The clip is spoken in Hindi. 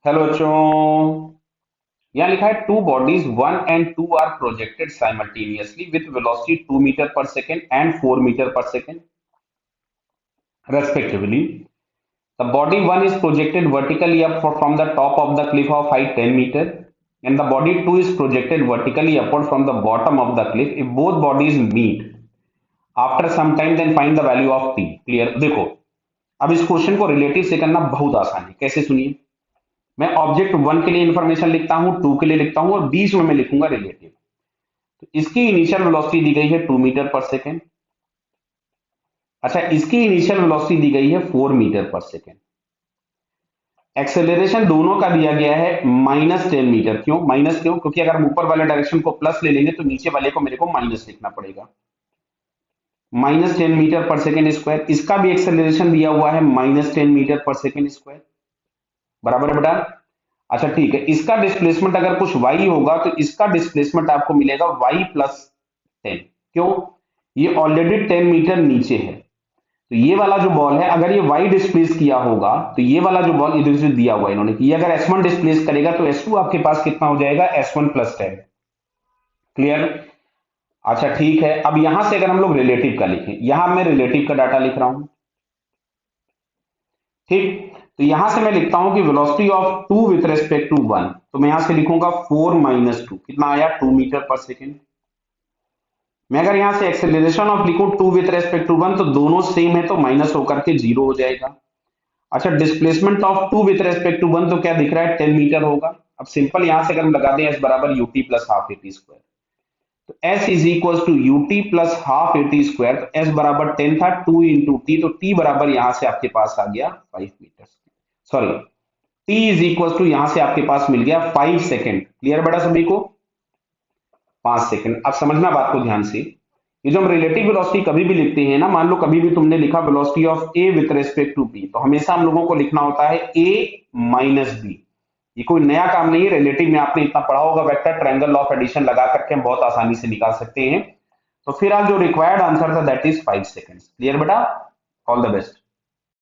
हेलो बच्चों। यहाँ लिखा है two bodies one and two are projected simultaneously with velocity 2 metre per second and 4 metre per second respectively. The body one is projected vertically up from the top of the cliff of height 10 meter and the body two is projected vertically upward from the bottom of the cliff. If both bodies meet after some time then find the value of t. Clear? देखो, अब इस क्वेश्चन को रिलेटिव से करना बहुत आसान है। कैसे सुनिए, मैं ऑब्जेक्ट वन के लिए इंफॉर्मेशन लिखता हूं, टू के लिए लिखता हूं और बीच में मैं लिखूंगा रिलेटिव। तो इसकी इनिशियल वेलोसिटी दी गई है 2 मीटर पर सेकेंड। अच्छा, इसकी इनिशियल वेलोसिटी दी गई है 4 मीटर पर सेकेंड। एक्सेलरेशन दोनों का दिया गया है -10 मीटर। क्यों माइनस? क्यों? क्योंकि अगर हम ऊपर वाले डायरेक्शन को प्लस ले लेंगे तो नीचे वाले को मेरे को माइनस लिखना पड़ेगा। -10 मीटर पर सेकेंड स्क्वायर। इसका भी एक्सेलरेशन दिया हुआ है -10 मीटर पर सेकेंड स्क्वायर। बराबर है बेटा? अच्छा ठीक है, इसका डिस्प्लेसमेंट अगर कुछ y होगा तो इसका डिस्प्लेसमेंट आपको मिलेगा y+10। क्यों? ये ऑलरेडी 10 मीटर नीचे है, तो ये वाला जो बॉल है अगर ये y डिस्प्लेस किया होगा तो ये वाला जो बॉल इधर से दिया हुआ है इन्होंने, ये अगर S1 डिस्प्लेस करेगा तो S2 आपके पास कितना हो जाएगा? S1+10। क्लियर? अच्छा ठीक है, अब यहां से अगर हम लोग रिलेटिव का लिखें, यहां मैं रिलेटिव का डाटा लिख रहा हूं। ठीक, तो यहां से मैं लिखता हूं कि velocity of two with respect to one, तो मैं यहां से लिखूंगा 4 - 2। कितना आया? 2 मीटर पर सेकेंड। मैं अगर यहां से एक्सेलरेशन ऑफ लिखूं two with respect to one, तो दोनों सेम है तो माइनस होकर के जीरो हो जाएगा। अच्छा, displacement of two with respect to one तो क्या दिख रहा है? 10 मीटर होगा। अब सिंपल यहां से अगर हम लगा दें एस बराबर UT plus half AT square, तो S is equal to UT plus half AT square. तो एस बराबर 10 था, 2 × टी, तो टी बराबर यहां से आपके पास आ गया 5 metre. Sorry, t is equal to यहां से आपके पास मिल गया 5 सेकेंड। क्लियर बेटा सभी को? 5 सेकेंड। अब समझना बात को ध्यान से, ये जो हम रिलेटिव वेलोसिटी कभी भी लिखते हैं ना, मान लो कभी भी तुमने लिखा velocity of A with respect to B, तो हमेशा हम लोगों को लिखना होता है ए माइनस बी। ये कोई नया काम नहीं है, रिलेटिव में आपने इतना पढ़ा होगा, vector triangle law of addition लगा करके हम बहुत आसानी से निकाल सकते हैं। तो फिर आज जो रिक्वायर्ड आंसर था दैट इज 5 सेकेंड। क्लियर बेटा? All the best.